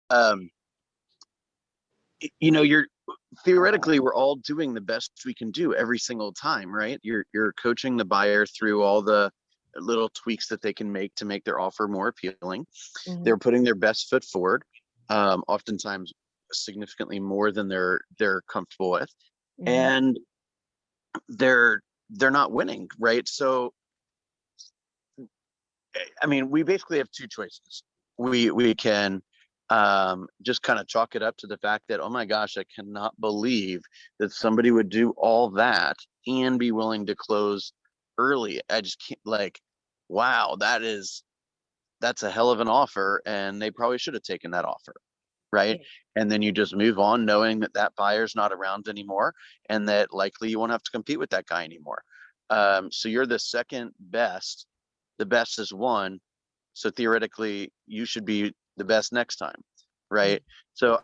um, you're theoretically, we're all doing the best we can do every single time, right? You're coaching the buyer through all the little tweaks that they can make to make their offer more appealing. Mhm. They're putting their best foot forward, oftentimes significantly more than they're comfortable with, Mhm. and they're not winning, right? So, I mean, we basically have two choices. We can just kind of chalk it up to the fact that, oh my gosh, I cannot believe that somebody would do all that and be willing to close early. I just can't, like, wow, that's a hell of an offer, and they probably should have taken that offer, right? Yeah. And then you just move on knowing that that buyer's not around anymore, and that likely you won't have to compete with that guy anymore. So you're the second best. The best is one, so theoretically you should be the best next time, Mhm. right? So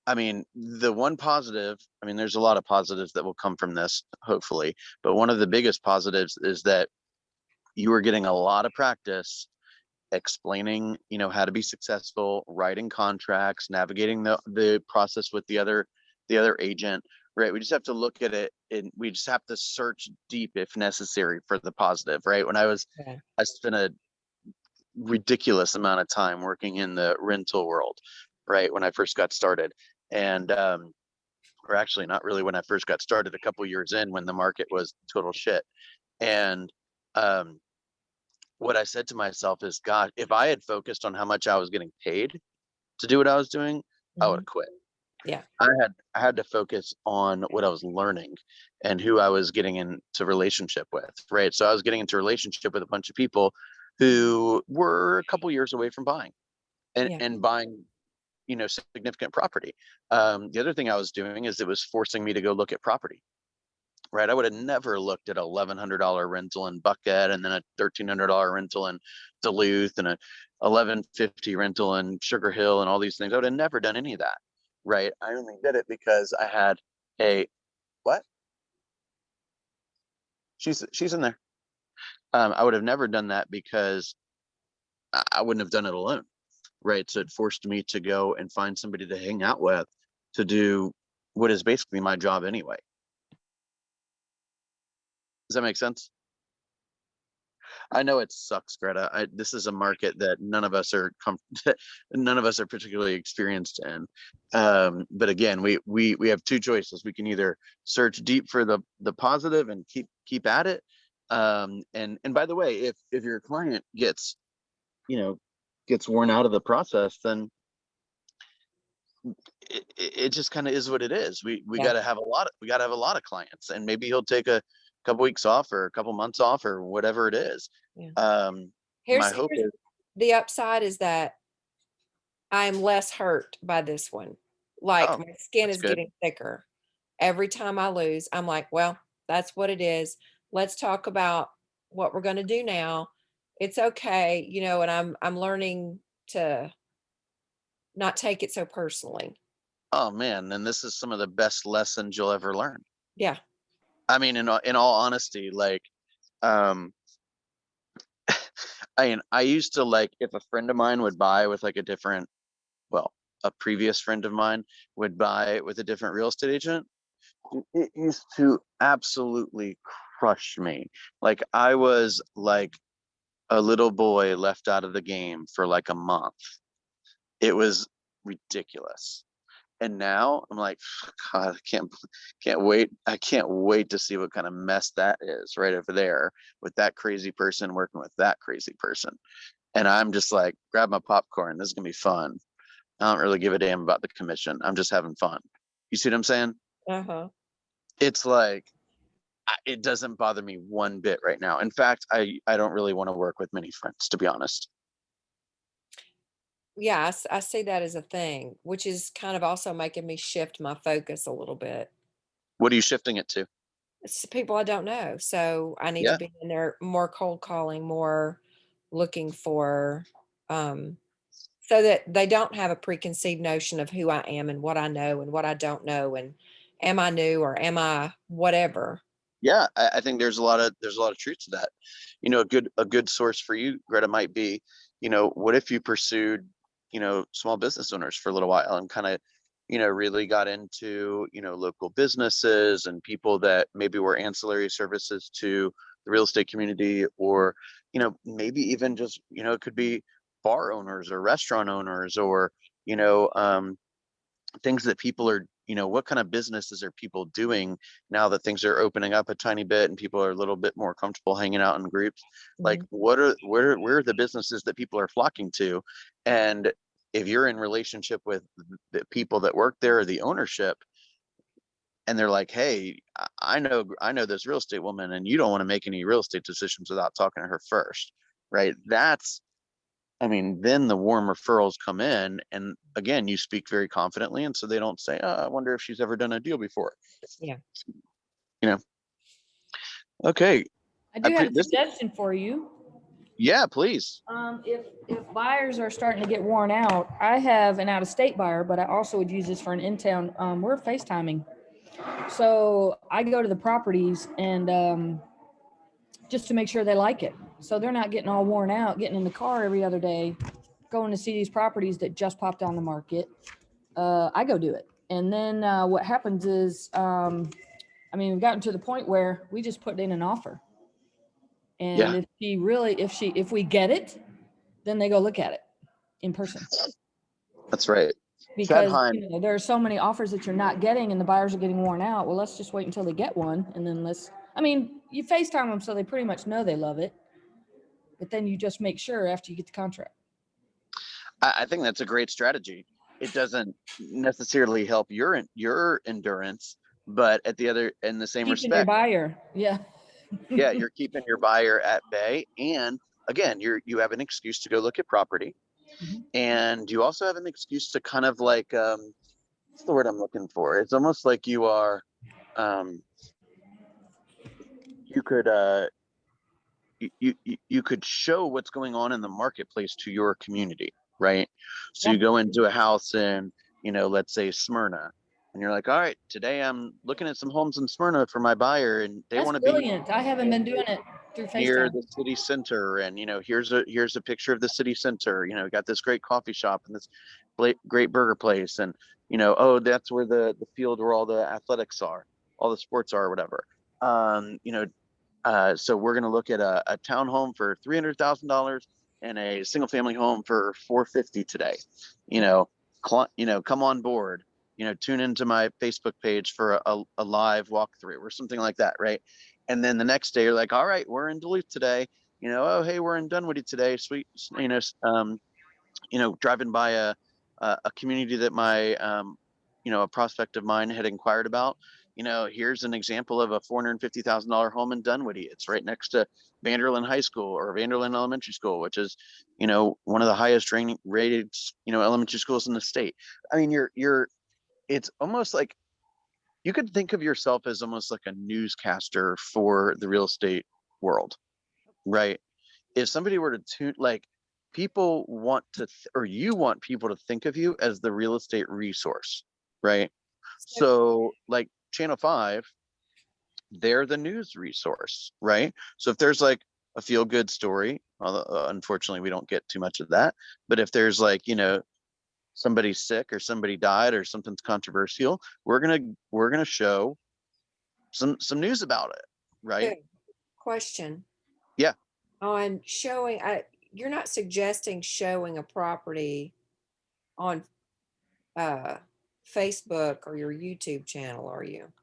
I mean, the one positive, I mean, there's a lot of positives that will come from this, hopefully, but one of the biggest positives is that you are getting a lot of practice explaining, how to be successful, writing contracts, navigating the process with the other agent, right? We just have to look at it, and we just have to search deep if necessary for the positive, right? Yeah. I spent a ridiculous amount of time working in the rental world, right, when I first got started. And or actually not really when I first got started, a couple years in when the market was total shit. And um what I said to myself is, God, if I had focused on how much I was getting paid to do what I was doing, I would Mhm. have quit. Yeah. I had to focus on what I was learning and who I was getting into relationship with, right? So I was getting into relationship with a bunch of people who were a couple years away from buying Yeah. and buying, significant property. The other thing I was doing is it was forcing me to go look at property. Right, I would have never looked at a $1,100 rental in Buckhead, and then a $1,300 rental in Duluth, and a 1150 rental in Sugar Hill, and all these things. I would have never done any of that. Right, I only did it because I had a what? She's in there. I would have never done that because I wouldn't have done it alone. Right, so it forced me to go and find somebody to hang out with to do what is basically my job anyway. Does that make sense? I know it sucks, Greta. This is a market that none of us are particularly experienced in. But again, we have two choices. We can either search deep for the positive and keep at it. And by the way, if your client you know gets worn out of the process, then it just kind of is what it is. We Yeah. got to have a lot of clients, and maybe he'll take a couple weeks off or a couple months off or whatever it is. Yeah. Um, my hope Here's is, the upside is that I'm less hurt by this one. Like, oh, my skin that's is good. getting thicker. Every time I lose, I'm like, "Well, that's what it is. Let's talk about what we're gonna do now. It's okay," and I'm learning to not take it so personally. Oh man, then this is some of the best lessons you'll ever learn. Yeah. I mean, in all honesty, like, um, I mean, I used to, like, if a friend of mine would buy with like a different, well, a previous friend of mine would buy with a different real estate agent, it used to absolutely crush me. Like I was like a little boy left out of the game for like a month. It was ridiculous. And now I'm like, God, I can't wait to see what kind of mess that is right over there with that crazy person working with that crazy person. And I'm just like, grab my popcorn. This is gonna be fun. I don't really give a damn about the commission. I'm just having fun. You see what I'm saying? Uh-huh. It's like it doesn't bother me one bit right now. In fact, I don't really want to work with many friends, to be honest. Yeah, I see that as a thing, which is kind of also making me shift my focus a little bit. What are you shifting it to? It's people I don't know, so I need to Yeah. be in there more cold calling, more looking for, um so that they don't have a preconceived notion of who I am and what I know and what I don't know, and am I new or am I whatever? Yeah, I think there's a lot of truth to that. A good source for you, Greta, might be, what if you pursued small business owners for a little while, and kind of, really got into, local businesses and people that maybe were ancillary services to the real estate community, or, maybe even just, it could be bar owners or restaurant owners, or, you know, um, things that people are, what kind of businesses are people doing now that things are opening up a tiny bit and people are a little bit more comfortable hanging out in groups? Like, Mhm. where are the businesses that people are flocking to? And if you're in relationship with the people that work there or the ownership, and they're like, hey, I know this real estate woman, and you don't want to make any real estate decisions without talking to her first, right? Then the warm referrals come in, and again, you speak very confidently, and so they don't say, "Oh, I wonder if she's ever done a deal before." Yeah. You know, okay, I do have a this. suggestion for you. Yeah, please. If buyers are starting to get worn out, I have an out-of-state buyer, but I also would use this for an in-town. We're FaceTiming, so I go to the properties and just to make sure they like it, so they're not getting all worn out, getting in the car every other day, going to see these properties that just popped on the market. I go do it, and then what happens is, we've gotten to the point where we just put in an offer. And Yeah, if we get it, then they go look at it in person. that's right. Chad Because Heim. there are so many offers that you're not getting and the buyers are getting worn out. Well, let's just wait until they get one. And then you FaceTime them so they pretty much know they love it. But then you just make sure after you get the contract. I think that's a great strategy. It doesn't necessarily help your endurance, but in the same Keeping your respect, buyer. Yeah. yeah, you're keeping your buyer at bay, and again, you have an excuse to go look at property, Mhm. and you also have an excuse to kind of like, what's the word I'm looking for? It's almost like you are, um, you could you could show what's going on in the marketplace to your community, right? So you Yeah. go into a house in, let's say Smyrna, and you're like, all right, today I'm looking at some homes in Smyrna for my buyer, and they That's want to be brilliant. I haven't been doing it through near FaceTime. the city center, and here's a picture of the city center. Got this great coffee shop and this great burger place, and oh, that's where the field where all the athletics are, all the sports are, or whatever. So we're going to look at a townhome for $300,000 and a single family home for 450 today. Come on board. Tune into my Facebook page for a live walkthrough or something like that, right? And then the next day, you're like, all right, we're in Duluth today. Oh, hey, we're in Dunwoody today. Sweet. Driving by a community that my a prospect of mine had inquired about. Here's an example of a $450,000 home in Dunwoody. It's right next to Vanderlyn High School or Vanderlyn Elementary School, which is one of the highest rated elementary schools in the state. You're it's almost like you could think of yourself as almost like a newscaster for the real estate world, right? If somebody were to tune, like, people want to or you want people to think of you as the real estate resource, right? So, So like Channel 5, they're the news resource, right? So if there's like a feel good story, unfortunately we don't get too much of that, but if there's like, somebody's sick or somebody died or something's controversial, we're gonna show some news about it, right? so question Yeah. on showing, you're not suggesting showing a property on uh, Facebook or your YouTube channel, are you?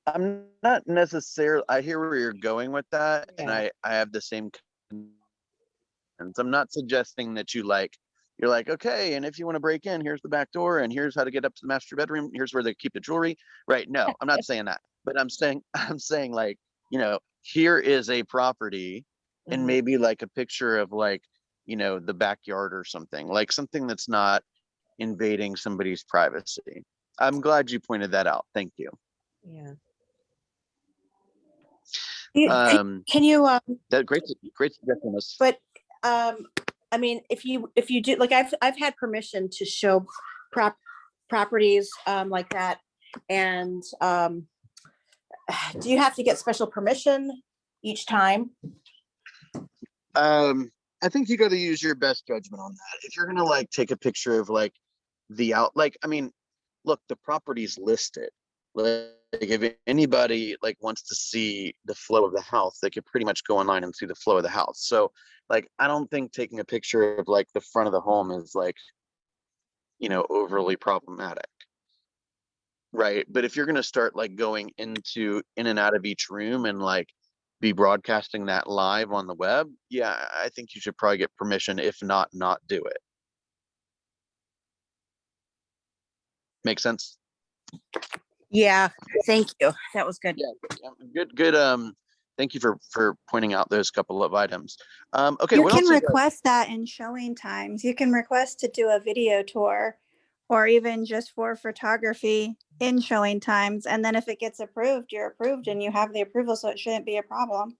I'm not necessarily. I hear where you're going with that, and Yeah. I have the same. And I'm not suggesting that you're like, okay, and if you want to break in, here's the back door, and here's how to get up to the master bedroom. Here's where they keep the jewelry. Right? No, I'm not saying that, but I'm saying like, here is a property, and Mhm. maybe like a picture of like, the backyard or something, like something that's not invading somebody's privacy. I'm glad you pointed that out. Thank you. Yeah. Can, Um, can you that great suggestion. but if you do, like, I've had permission to show properties like that, and do you have to get special permission each time? I think you got to use your best judgment on that. If you're gonna like take a picture of like I mean, look, the property's listed. Like if anybody like wants to see the flow of the house, they could pretty much go online and see the flow of the house. So like, I don't think taking a picture of like the front of the home is like, overly problematic. Right. But if you're going to start like going in and out of each room and like be broadcasting that live on the web, yeah, I think you should probably get permission. If not do it. Make sense? Yeah, thank you. That was good. Yeah, good. Thank you for pointing out those couple of items. Okay, You what can else? request that in showing times. You can request to do a video tour or even just for photography in showing times. And then if it gets approved, you're approved and you have the approval, so it shouldn't be a problem.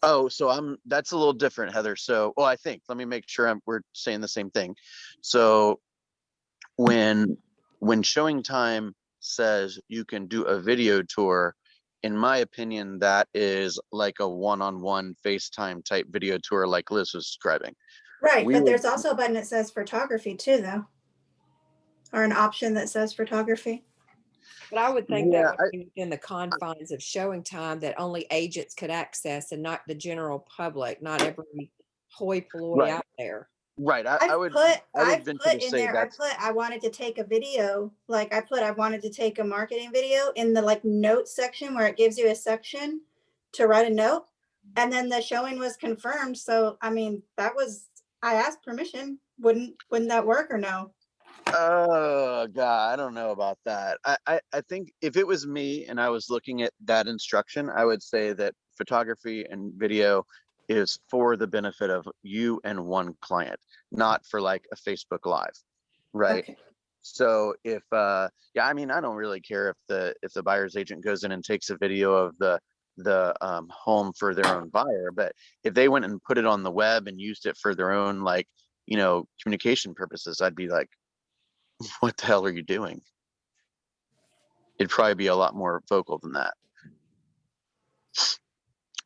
Oh, so that's a little different, Heather. So, well, I think, let me make sure we're saying the same thing. So when showing time says you can do a video tour, in my opinion, that is like a one-on-one FaceTime type video tour like Liz was describing. Right, but there's also a button that says photography too, though. Or an option that says photography. But I would think Yeah, that would be within the confines of showing time that only agents could access and not the general public, not every hoi polloi Right. out there. Right. I would I've venture put to in say there, that's I wanted to take a video, like I wanted to take a marketing video in the like notes section where it gives you a section to write a note. And then the showing was confirmed. So, I mean, I asked permission. Wouldn't that work or no? oh God, I don't know about that. I think if it was me and I was looking at that instruction, I would say that photography and video is for the benefit of you and one client, not for like a Facebook Live. Right. Okay. So if yeah, I mean, I don't really care if the buyer's agent goes in and takes a video of the home for their own buyer, but if they went and put it on the web and used it for their own like, communication purposes, I'd be like, what the hell are you doing? It'd probably be a lot more vocal than that.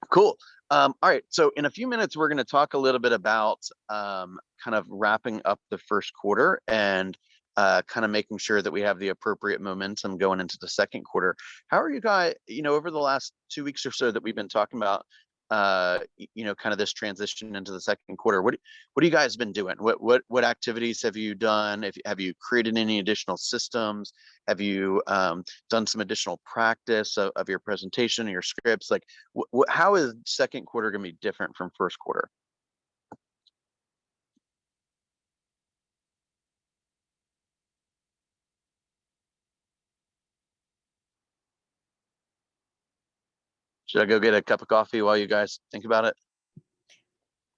Cool. All right. So in a few minutes, we're going to talk a little bit about kind of wrapping up the first quarter and kind of making sure that we have the appropriate momentum going into the second quarter. How are you guys, over the last 2 weeks or so that we've been talking about, kind of this transition into the second quarter? What have you guys been doing? What activities have you done? Have you created any additional systems? Have you done some additional practice of your presentation and your scripts? Like, how is second quarter going to be different from first quarter? Should I go get a cup of coffee while you guys think about it?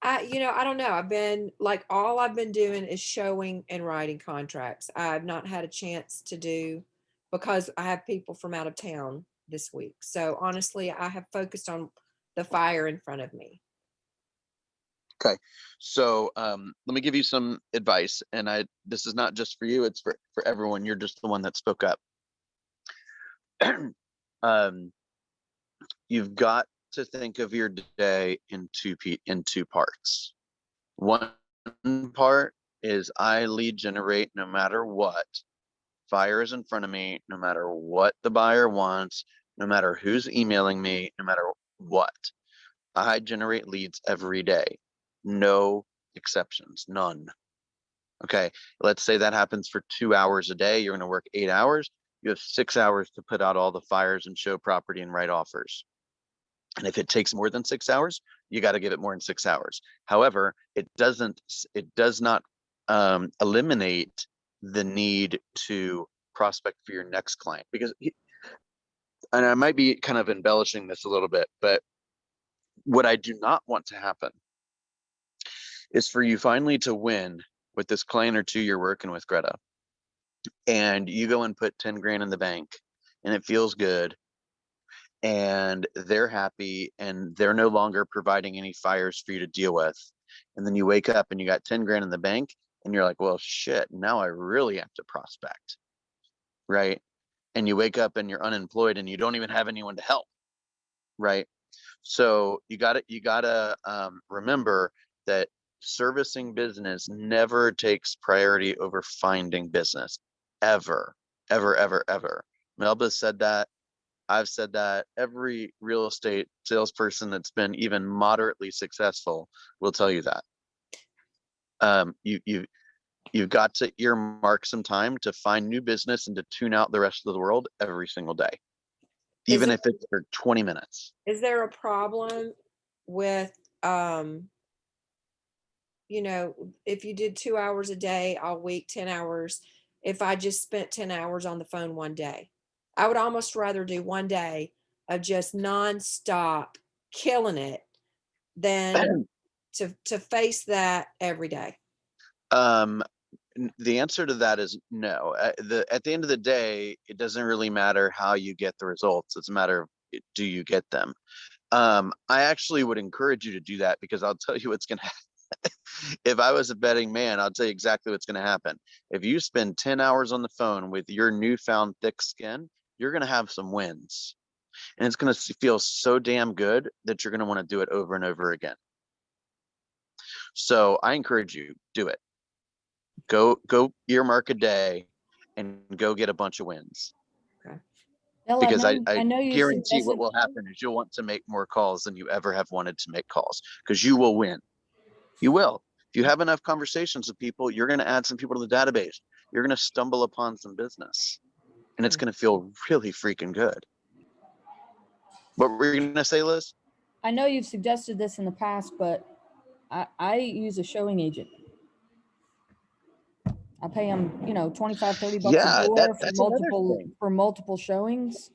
I don't know. All I've been doing is showing and writing contracts. I've not had a chance to do because I have people from out of town this week. So honestly, I have focused on the fire in front of me. Okay, so let me give you some advice, and this is not just for you; it's for everyone. You're just the one that spoke up. You've got to think of your day in two parts. One part is I lead generate no matter what. Fire is in front of me, no matter what the buyer wants, no matter who's emailing me, no matter what. I generate leads every day. No exceptions, none. Okay, let's say that happens for 2 hours a day. You're going to work 8 hours. You have 6 hours to put out all the fires and show property and write offers. And if it takes more than 6 hours, you got to give it more than 6 hours. However, it does not eliminate the need to prospect for your next client, because, and I might be kind of embellishing this a little bit, but what I do not want to happen is for you finally to win with this client or two you're working with, Greta, and you go and put 10 grand in the bank and it feels good and they're happy and they're no longer providing any fires for you to deal with. And then you wake up and you got 10 grand in the bank and you're like, well, shit, now I really have to prospect, right? And you wake up and you're unemployed and you don't even have anyone to help, right? So you gotta remember that servicing business never takes priority over finding business, ever, ever, ever, ever. Melba said that. I've said that. Every real estate salesperson that's been even moderately successful will tell you that. You've got to earmark some time to find new business and to tune out the rest of the world every single day, even if it's for 20 minutes. Is there a problem with, you know, if you did 2 hours a day all week, 10 hours, if I just spent 10 hours on the phone one day? I would almost rather do one day of just nonstop killing it than to face that every day. The answer to that is no. At the end of the day, it doesn't really matter how you get the results. It's a matter of, do you get them? I actually would encourage you to do that, because I'll tell you what's going to happen. If I was a betting man, I'll tell you exactly what's going to happen. If you spend 10 hours on the phone with your newfound thick skin, you're going to have some wins. And it's going to feel so damn good that you're going to want to do it over and over again. So I encourage you, do it. Go earmark a day and go get a bunch of wins. Okay. Ella, Because I I know you guarantee suggested, what will happen is you'll want to make more calls than you ever have wanted to make calls, because you will win. You will. If you have enough conversations with people, you're going to add some people to the database. You're going to stumble upon some business, and it's going to feel really freaking good. What were you going to say, Liz? I know you've suggested this in the past, but I use a showing agent. I pay them, you know, 25, 30 bucks a Yeah, door that's another thing. for multiple showings.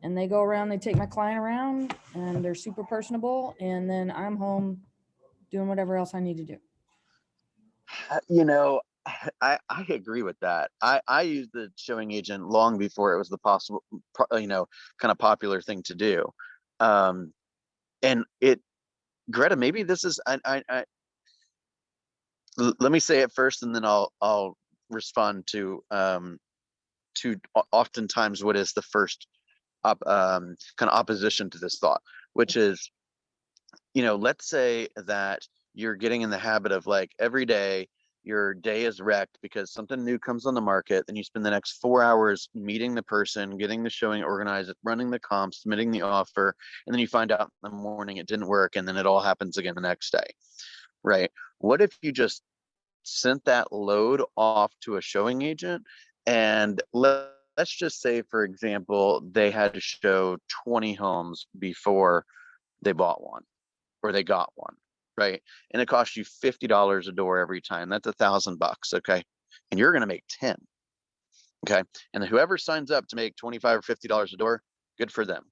And they go around, they take my client around, and they're super personable. And then I'm home doing whatever else I need to do. You know, I agree with that. I used the showing agent long before it was the possible, kind of popular thing to do. And Greta, maybe this is, let me say it first, and then I'll respond to oftentimes what is the first kind of opposition to this thought, which is, let's say that you're getting in the habit of, like, every day your day is wrecked because something new comes on the market. Then you spend the next 4 hours meeting the person, getting the showing organized, running the comp, submitting the offer, and then you find out in the morning it didn't work, and then it all happens again the next day, right? What if you just sent that load off to a showing agent, and let's just say, for example, they had to show 20 homes before they bought one or they got one, right? And it costs you $50 a door every time. That's $1,000, okay? And you're going to make 10, okay? And whoever signs up to make $25 or $50 a door, good for them.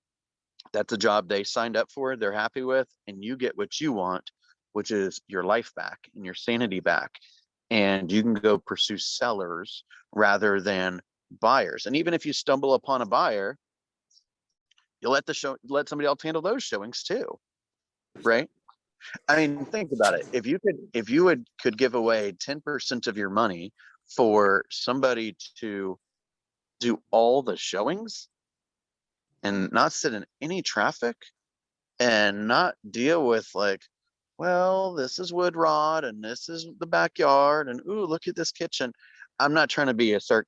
That's a job they signed up for, they're happy with, and you get what you want, which is your life back and your sanity back. And you can go pursue sellers rather than buyers. And even if you stumble upon a buyer, you'll let somebody else handle those showings too, right? I mean, think about it. If you could give away 10% of your money for somebody to do all the showings and not sit in any traffic and not deal with, like, well, this is wood rot and this is the backyard and ooh, look at this kitchen. I'm not trying to be a smart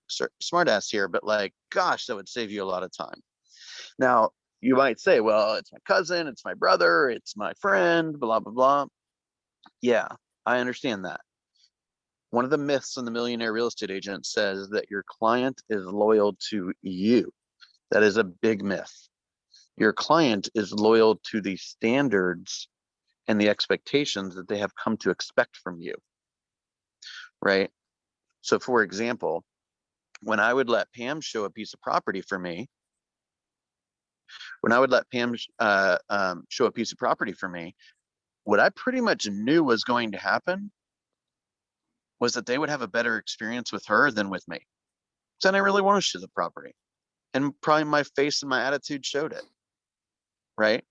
ass here, but, like, gosh, that would save you a lot of time. Now, you might say, well, it's my cousin, it's my brother, it's my friend, blah, blah, blah. Yeah, I understand that. One of the myths in the Millionaire Real Estate Agent says that your client is loyal to you. That is a big myth. Your client is loyal to the standards and the expectations that they have come to expect from you, right? So, for example, when I would let Pam show a piece of property for me, what I pretty much knew was going to happen was that they would have a better experience with her than with me. So I didn't really want to show the property. And probably my face and my attitude showed it, right?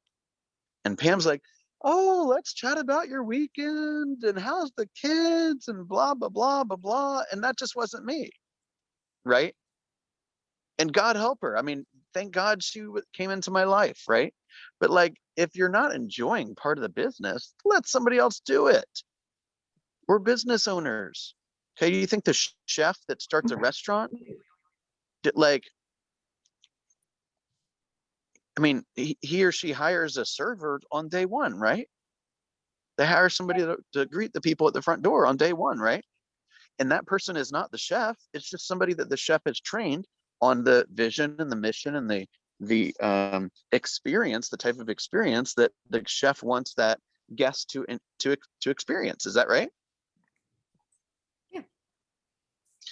And Pam's like, oh, let's chat about your weekend and how's the kids and blah, blah, blah, blah, blah. And that just wasn't me, right? And God help her. I mean, thank God she came into my life, right? But like, if you're not enjoying part of the business, let somebody else do it. We're business owners. Okay, you think the chef that starts a restaurant, like, I mean, he or she hires a server on day one, right? They hire somebody to greet the people at the front door on day one, right? And that person is not the chef. It's just somebody that the chef has trained on the vision and the mission and the experience, the type of experience that the chef wants that guest to experience. Is that right? Yeah.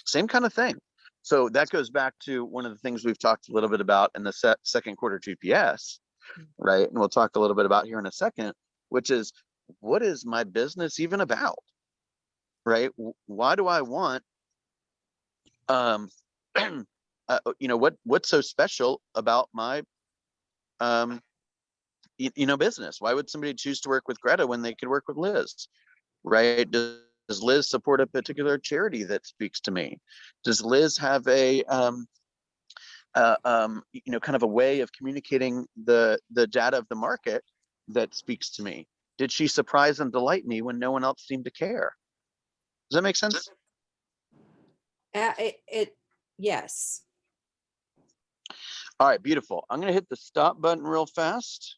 Same kind of thing. So that goes back to one of the things we've talked a little bit about in the second quarter GPS, right? And we'll talk a little bit about here in a second, which is, what is my business even about, right? Why do I want, what's so special about my, business? Why would somebody choose to work with Greta when they could work with Liz, right? Does Liz support a particular charity that speaks to me? Does Liz have a, kind of a way of communicating the data of the market that speaks to me? Did she surprise and delight me when no one else seemed to care? Does that make sense? Yes. All right, beautiful. I'm going to hit the stop button real fast.